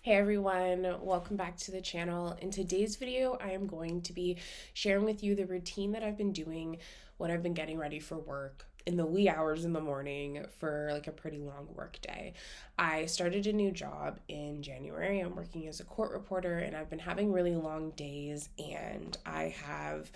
Hey everyone, welcome back to the channel. In today's video, I am going to be sharing with you the routine that I've been doing when I've been getting ready for work in the wee hours in the morning for like a pretty long work day. I started a new job in January. I'm working as a court reporter and I've been having really long days, and I have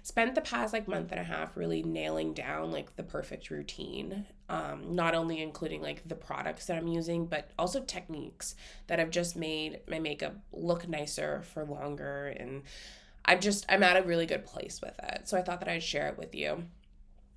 spent the past like month and a half really nailing down like the perfect routine. Not only including like the products that I'm using, but also techniques that have just made my makeup look nicer for longer. And I'm at a really good place with it. So I thought that I'd share it with you.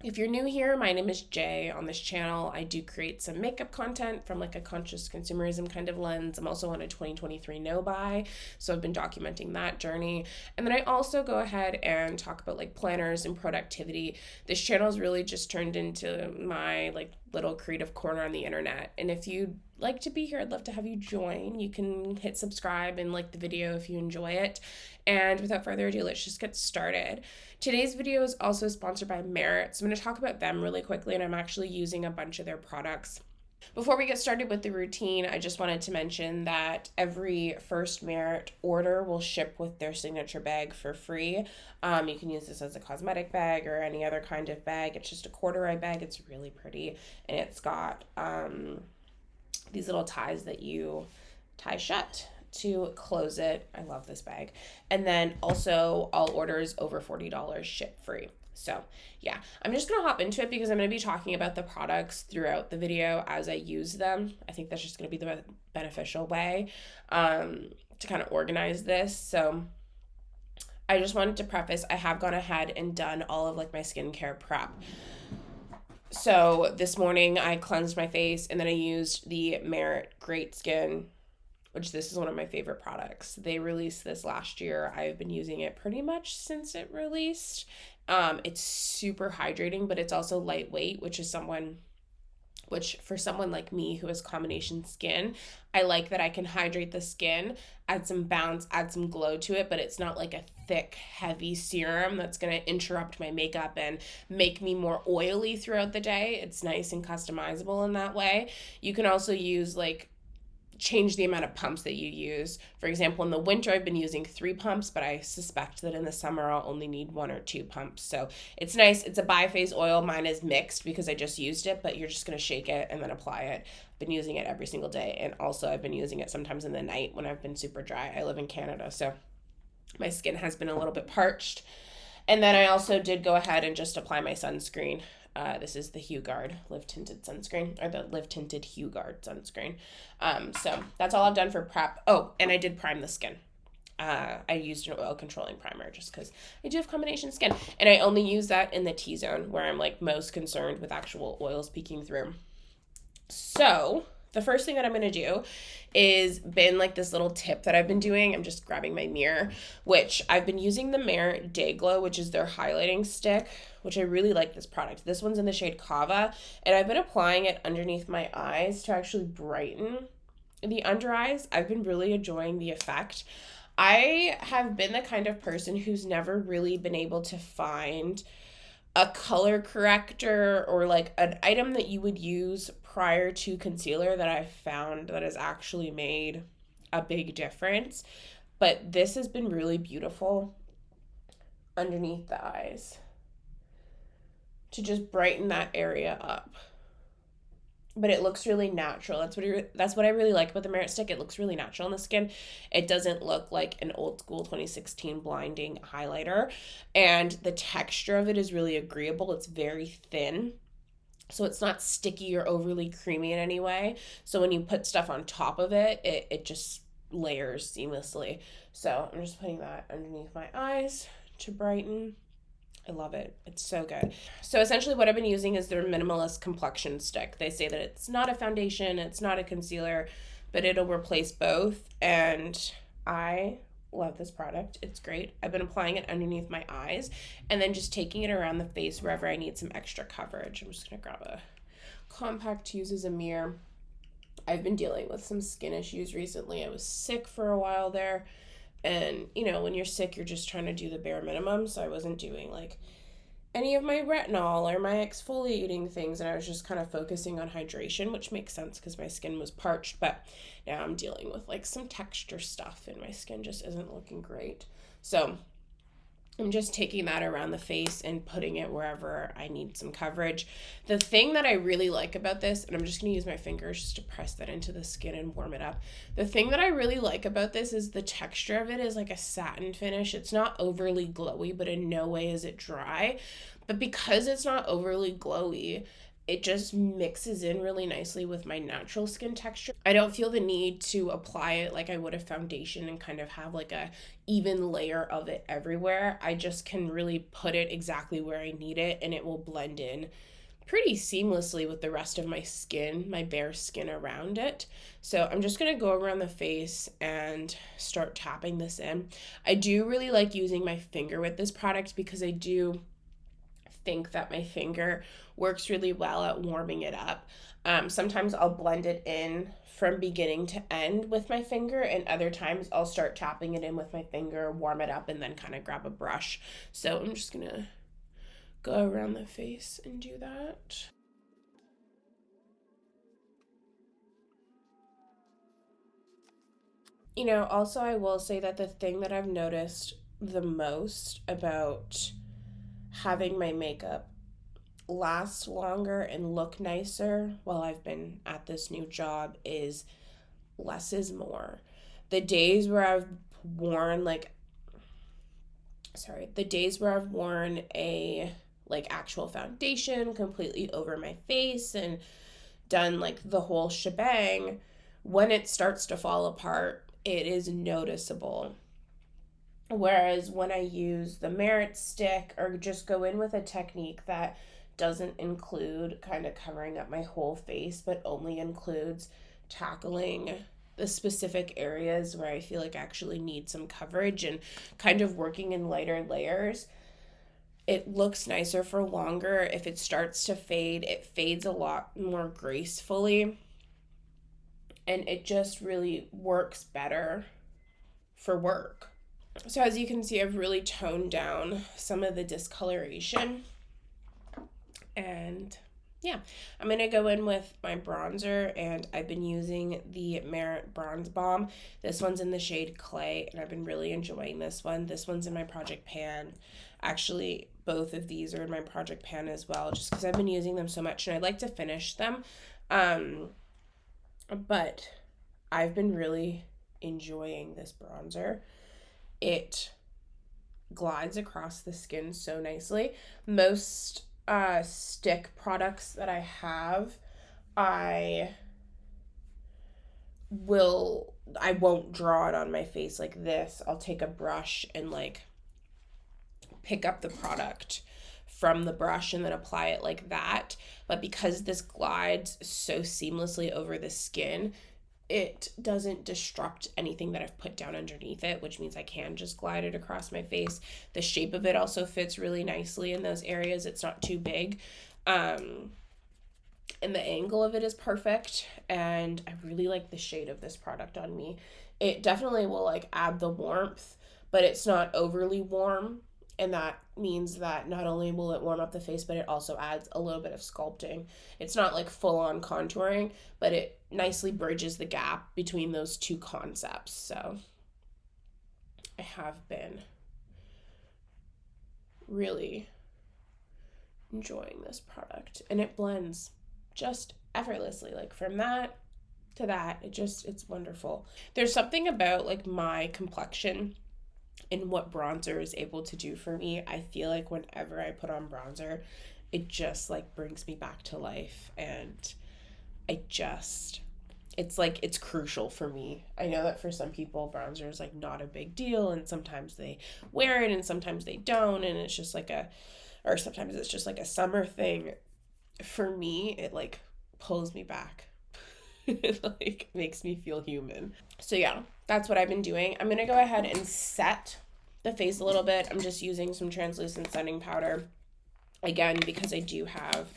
If you're new here, my name is Jay. On this channel, I do create some makeup content from like a conscious consumerism kind of lens. I'm also on a 2023 no buy, so I've been documenting that journey. And then I also go ahead and talk about like planners and productivity. This channel has really just turned into my like little creative corner on the internet. And if you'd like to be here, I'd love to have you join. You can hit subscribe and like the video if you enjoy it. And without further ado, let's just get started. Today's video is also sponsored by Marit, so I'm going to talk about them really quickly, and I'm actually using a bunch of their products. Before we get started with the routine, I just wanted to mention that every first Merit order will ship with their signature bag for free. You can use this as a cosmetic bag or any other kind of bag. It's just a corduroy bag. It's really pretty, and it's got these little ties that you tie shut to close it. I love this bag. And then also all orders over $40 ship free. So yeah, I'm just going to hop into it because I'm going to be talking about the products throughout the video as I use them. I think that's just going to be the beneficial way to kind of organize this. So I just wanted to preface, I have gone ahead and done all of like my skincare prep. So this morning I cleansed my face and then I used the Merit Great Skin, which this is one of my favorite products. They released this last year. I've been using it pretty much since it released. It's super hydrating, but it's also lightweight, which for someone like me who has combination skin, I like that I can hydrate the skin, add some bounce, add some glow to it, but it's not like a thick, heavy serum that's going to interrupt my makeup and make me more oily throughout the day. It's nice and customizable in that way. You can also use change the amount of pumps that you use. For example, in the winter, I've been using 3 pumps, but I suspect that in the summer, I'll only need 1 or 2 pumps. So it's nice. It's a biphase oil. Mine is mixed because I just used it, but you're just going to shake it and then apply it. I've been using it every single day. And also I've been using it sometimes in the night when I've been super dry. I live in Canada, so my skin has been a little bit parched. And then I also did go ahead and just apply my sunscreen. This is the Hue Guard Live Tinted sunscreen, or the Live Tinted Hue Guard sunscreen. So that's all I've done for prep. Oh, and I did prime the skin. I used an oil controlling primer just because I do have combination skin. And I only use that in the T-zone where I'm like most concerned with actual oils peeking through. So the first thing that I'm going to do is been like this little tip that I've been doing. I'm just grabbing my mirror, which I've been using the Merit Day Glow, which is their highlighting stick, which I really like this product. This one's in the shade Kava, and I've been applying it underneath my eyes to actually brighten the under eyes. I've been really enjoying the effect. I have been the kind of person who's never really been able to find a color corrector or like an item that you would use prior to concealer that I've found that has actually made a big difference. But this has been really beautiful underneath the eyes to just brighten that area up. But it looks really natural. That's what I really like about the Merit stick. It looks really natural on the skin. It doesn't look like an old school 2016 blinding highlighter. And the texture of it is really agreeable. It's very thin. So it's not sticky or overly creamy in any way. So when you put stuff on top of it, it just layers seamlessly. So I'm just putting that underneath my eyes to brighten. I love it. It's so good. So essentially what I've been using is their Minimalist complexion stick. They say that it's not a foundation, it's not a concealer, but it'll replace both. And I love this product. It's great. I've been applying it underneath my eyes and then just taking it around the face wherever I need some extra coverage. I'm just going to grab a compact to use as a mirror. I've been dealing with some skin issues recently. I was sick for a while there. And, when you're sick, you're just trying to do the bare minimum. So I wasn't doing any of my retinol or my exfoliating things, and I was just kind of focusing on hydration, which makes sense because my skin was parched. But now I'm dealing with like some texture stuff and my skin just isn't looking great. So I'm just taking that around the face and putting it wherever I need some coverage. The thing that I really like about this, and I'm just going to use my fingers just to press that into the skin and warm it up. The thing that I really like about this is the texture of it is like a satin finish. It's not overly glowy, but in no way is it dry. But because it's not overly glowy, it just mixes in really nicely with my natural skin texture. I don't feel the need to apply it like I would a foundation and kind of have like a even layer of it everywhere. I just can really put it exactly where I need it, and it will blend in pretty seamlessly with the rest of my skin, my bare skin around it. So I'm just going to go around the face and start tapping this in. I do really like using my finger with this product because I do think that my finger works really well at warming it up. Sometimes I'll blend it in from beginning to end with my finger, and other times I'll start tapping it in with my finger, warm it up, and then kind of grab a brush. So I'm just gonna go around the face and do that. You know, also I will say that the thing that I've noticed the most about having my makeup last longer and look nicer while I've been at this new job is less is more. The days where I've worn the days where I've worn a like actual foundation completely over my face and done like the whole shebang, when it starts to fall apart, it is noticeable. Whereas when I use the Marit stick or just go in with a technique that doesn't include kind of covering up my whole face, but only includes tackling the specific areas where I feel like I actually need some coverage and kind of working in lighter layers, it looks nicer for longer. If it starts to fade, it fades a lot more gracefully, and it just really works better for work. So as you can see, I've really toned down some of the discoloration. And yeah, I'm going to go in with my bronzer, and I've been using the Marit Bronze Balm. This one's in the shade Clay, and I've been really enjoying this one. This one's in my Project Pan. Actually, both of these are in my Project Pan as well, just because I've been using them so much, and I'd like to finish them. But I've been really enjoying this bronzer. It glides across the skin so nicely. Most stick products that I have, I won't draw it on my face like this. I'll take a brush and like pick up the product from the brush and then apply it like that. But because this glides so seamlessly over the skin, it doesn't disrupt anything that I've put down underneath it, which means I can just glide it across my face. The shape of it also fits really nicely in those areas. It's not too big. And the angle of it is perfect. And I really like the shade of this product on me. It definitely will like add the warmth, but it's not overly warm. And that means that not only will it warm up the face, but it also adds a little bit of sculpting. It's not like full on contouring, but it nicely bridges the gap between those two concepts. So I have been really enjoying this product, and it blends just effortlessly. Like from that to that, it's wonderful. There's something about like my complexion and what bronzer is able to do for me. I feel like whenever I put on bronzer, it just like brings me back to life, and it's like it's crucial for me. I know that for some people bronzer is like not a big deal, and sometimes they wear it and sometimes they don't, and it's just like or sometimes it's just like a summer thing. For me, it like pulls me back. It like makes me feel human. So yeah, that's what I've been doing. I'm gonna go ahead and set the face a little bit. I'm just using some translucent setting powder. Again, because I do have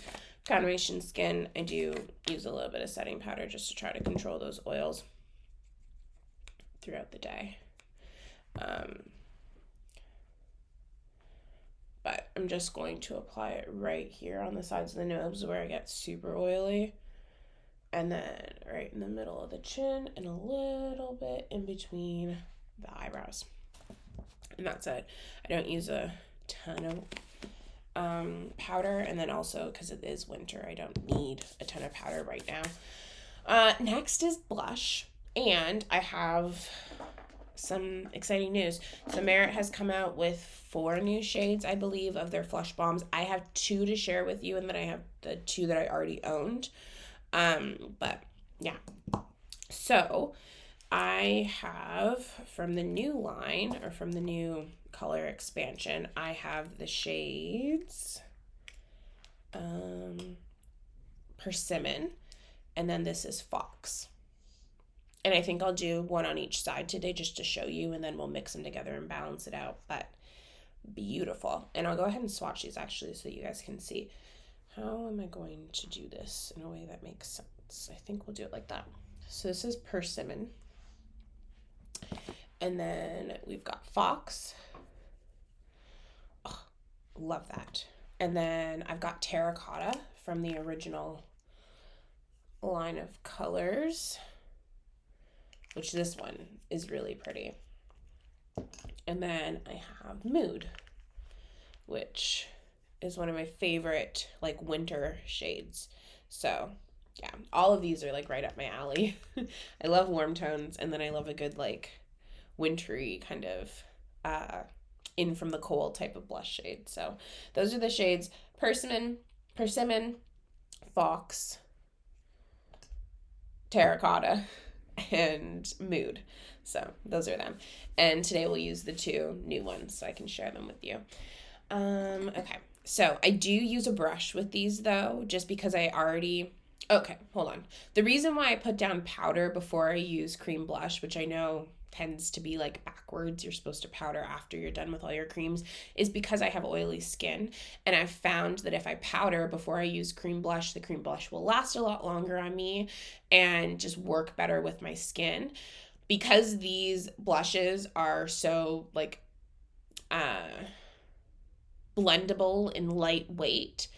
combination skin, I do use a little bit of setting powder just to try to control those oils throughout the day. But but I'm just going to apply it right here on the sides of the nose where I get super oily. And then right in the middle of the chin and a little bit in between the eyebrows. And that's it. I don't use a ton of powder, and then also because it is winter, I don't need a ton of powder right now. Next is blush, and I have some exciting news. So Marit has come out with 4 new shades, I believe, of their Flush Balms. I have 2 to share with you, and then I have the 2 that I already owned. But yeah. So I have from the new line, or from the new color expansion, I have the shades Persimmon, and then this is Fox. And I think I'll do one on each side today just to show you, and then we'll mix them together and balance it out. But beautiful. And I'll go ahead and swatch these actually so you guys can see. How am I going to do this in a way that makes sense? I think we'll do it like that. So this is Persimmon. And then we've got Fox. Oh, love that. And then I've got Terracotta from the original line of colors, which this one is really pretty. And then I have Mood, which is one of my favorite like winter shades. So yeah, all of these are like right up my alley. I love warm tones, and then I love a good like wintry kind of in from the cold type of blush shade. So those are the shades: Persimmon, Fox, Terracotta, and Mood. So those are them. And today we'll use the 2 new ones so I can share them with you. Okay. So I do use a brush with these though, just because okay, hold on. The reason why I put down powder before I use cream blush, which I know tends to be like backwards, you're supposed to powder after you're done with all your creams, is because I have oily skin. And I've found that if I powder before I use cream blush, the cream blush will last a lot longer on me and just work better with my skin. Because these blushes are so like blendable and lightweight,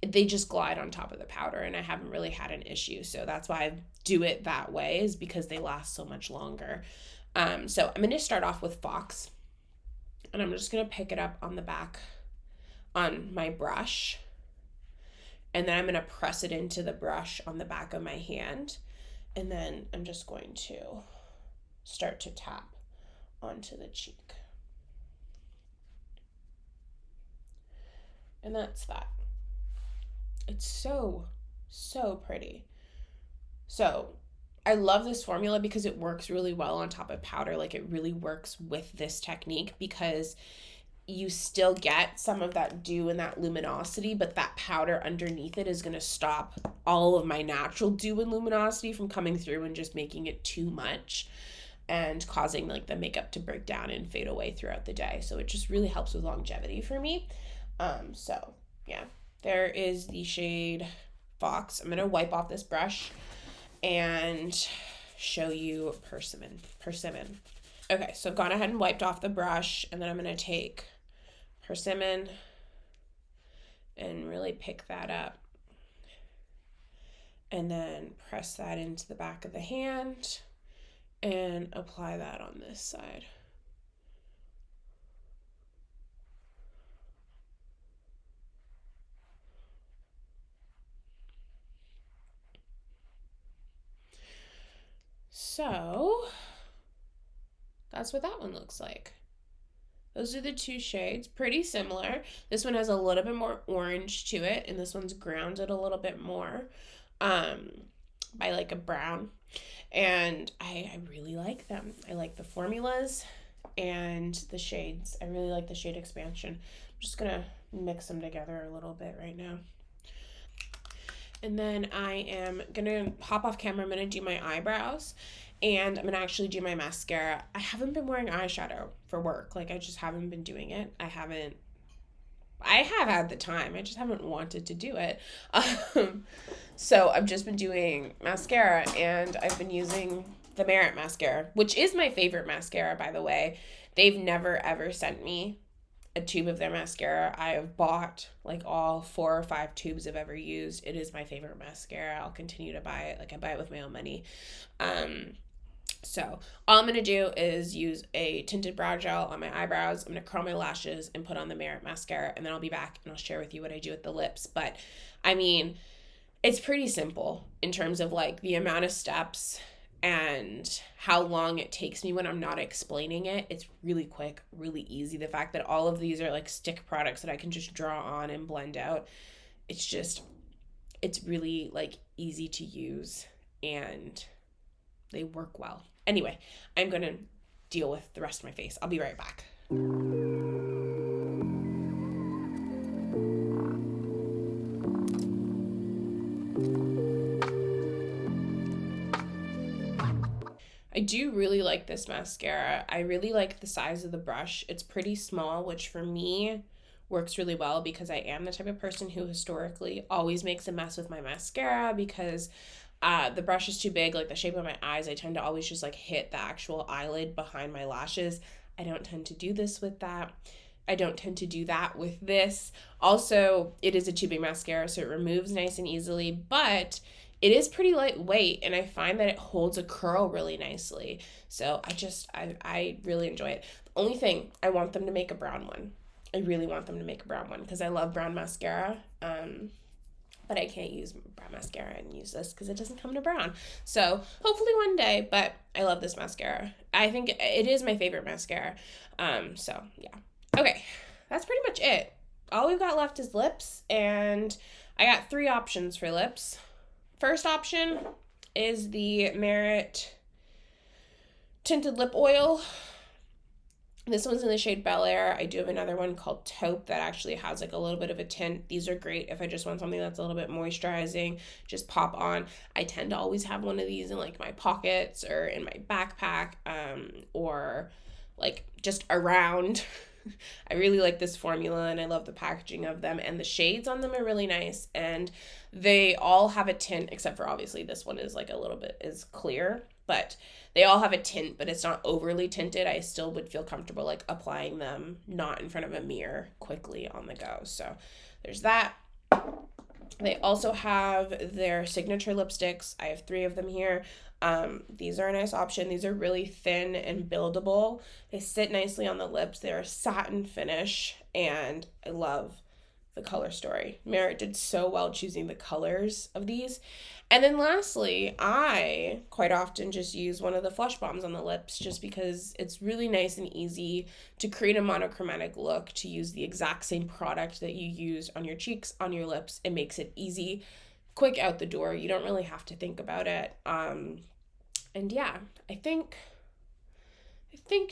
they just glide on top of the powder, and I haven't really had an issue. So that's why I do it that way, is because they last so much longer. So I'm going to start off with Fox, and I'm just going to pick it up on the back on my brush, and then I'm going to press it into the brush on the back of my hand, and then I'm just going to start to tap onto the cheek. And that's that. It's so, so pretty. So I love this formula because it works really well on top of powder. Like, it really works with this technique because you still get some of that dew and that luminosity, but that powder underneath it is going to stop all of my natural dew and luminosity from coming through and just making it too much and causing like the makeup to break down and fade away throughout the day. So it just really helps with longevity for me. So yeah, there is the shade Fox. I'm going to wipe off this brush and show you Persimmon. Okay, so I've gone ahead and wiped off the brush, and then I'm going to take Persimmon and really pick that up and then press that into the back of the hand and apply that on this side. So that's what that one looks like. Those are the 2 shades, pretty similar. This one has a little bit more orange to it, and this one's grounded a little bit more by like a brown. And I really like them. I like the formulas and the shades. I really like the shade expansion. I'm just gonna mix them together a little bit right now. And then I am gonna hop off camera. I'm gonna do my eyebrows, and I'm gonna actually do my mascara. I haven't been wearing eyeshadow for work. Like, I just haven't been doing it. I have had the time. I just haven't wanted to do it. So I've just been doing mascara, and I've been using the Marit mascara, which is my favorite mascara, by the way. They've never ever sent me a tube of their mascara. I have bought like all 4 or 5 tubes I've ever used. It is my favorite mascara. I'll continue to buy it. Like I buy it with my own money. So all I'm going to do is use a tinted brow gel on my eyebrows. I'm going to curl my lashes and put on the Merit mascara, and then I'll be back and I'll share with you what I do with the lips. But I mean, it's pretty simple in terms of like the amount of steps and how long it takes me when I'm not explaining it. It's really quick, really easy. The fact that all of these are like stick products that I can just draw on and blend out. It's really like easy to use and they work well. Anyway, I'm going to deal with the rest of my face. I'll be right back. I do really like this mascara. I really like the size of the brush. It's pretty small, which for me works really well because I am the type of person who historically always makes a mess with my mascara because the brush is too big, like the shape of my eyes. I tend to always just like hit the actual eyelid behind my lashes. I don't tend to do this with that. I don't tend to do that with this. Also, it is a tubing mascara, so it removes nice and easily, but it is pretty lightweight, and I find that it holds a curl really nicely. So I really enjoy it. The only thing, I want them to make a brown one. I really want them to make a brown one because I love brown mascara. But I can't use brown mascara and use this because it doesn't come to brown. So hopefully one day, but I love this mascara. I think it is my favorite mascara. So yeah. Okay, that's pretty much it. All we've got left is lips, and I got 3 options for lips. First option is the Merit Tinted Lip Oil. This one's in the shade Bel Air. I do have another one called Taupe that actually has like a little bit of a tint. These are great if I just want something that's a little bit moisturizing, just pop on. I tend to always have one of these in like my pockets or in my backpack, or like just around. I really like this formula and I love the packaging of them, and the shades on them are really nice, and they all have a tint except for obviously this one is like a little bit is clear, but they all have a tint, but it's not overly tinted. I still would feel comfortable like applying them not in front of a mirror quickly on the go. So there's that. They also have their signature lipsticks. I have 3 of them here. These are a nice option. These are really thin and buildable. They sit nicely on the lips. They're a satin finish, and I love the color story. Marit did so well choosing the colors of these. And then lastly, I quite often just use one of the Flush Bombs on the lips just because it's really nice and easy to create a monochromatic look, to use the exact same product that you used on your cheeks, on your lips. It makes it easy, quick out the door. You don't really have to think about it. And yeah, I think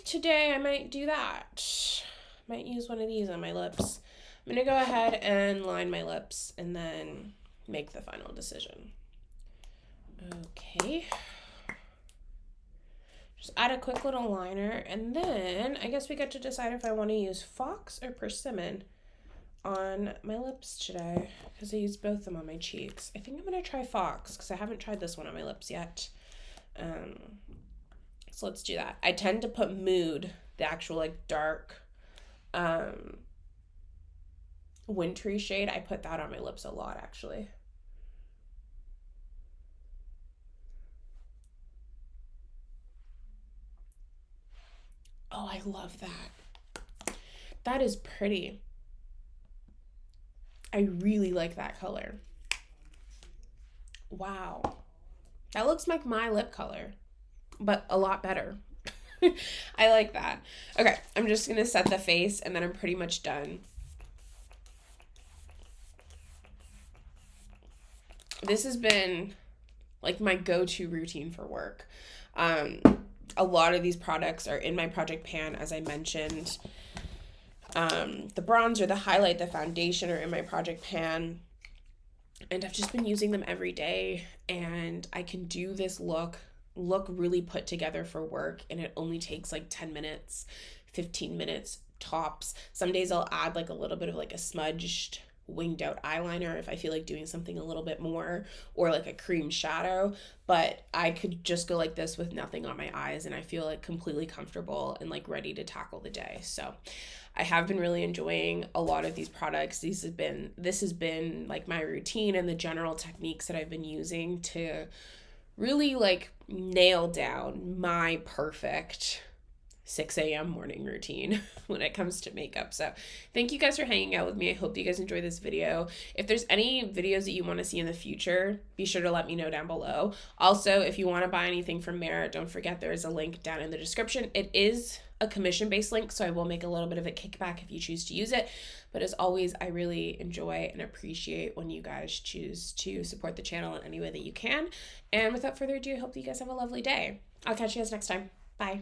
today I might do that. Might use one of these on my lips. I'm going to go ahead and line my lips and then make the final decision. Okay. Just add a quick little liner, and then I guess we get to decide if I want to use Fox or Persimmon on my lips today, because I use both of them on my cheeks. I think I'm going to try Fox because I haven't tried this one on my lips yet. So let's do that. I tend to put Mood, the actual like dark wintry shade. I put that on my lips a lot actually. Oh, I love that. That is pretty. I really like that color. Wow. That looks like my lip color, but a lot better. I like that. Okay, I'm just going to set the face and then I'm pretty much done. This has been like my go-to routine for work. A lot of these products are in my project pan, as I mentioned. The bronzer, the highlight, the foundation are in my project pan. And I've just been using them every day. And I can do this look really put together for work. And it only takes like 10 minutes, 15 minutes tops. Some days I'll add like a little bit of like a smudged winged out eyeliner if I feel like doing something a little bit more, or like a cream shadow, but I could just go like this with nothing on my eyes and I feel like completely comfortable and like ready to tackle the day. So I have been really enjoying a lot of these products. This has been like my routine and the general techniques that I've been using to really like nail down my perfect 6 a.m. morning routine when it comes to makeup. So thank you guys for hanging out with me. I hope you guys enjoy this video. If there's any videos that you want to see in the future, be sure to let me know down below. Also, if you want to buy anything from Marit, don't forget there is a link down in the description. It is a commission-based link, so I will make a little bit of a kickback if you choose to use it. But as always, I really enjoy and appreciate when you guys choose to support the channel in any way that you can. And without further ado, I hope that you guys have a lovely day. I'll catch you guys next time. Bye.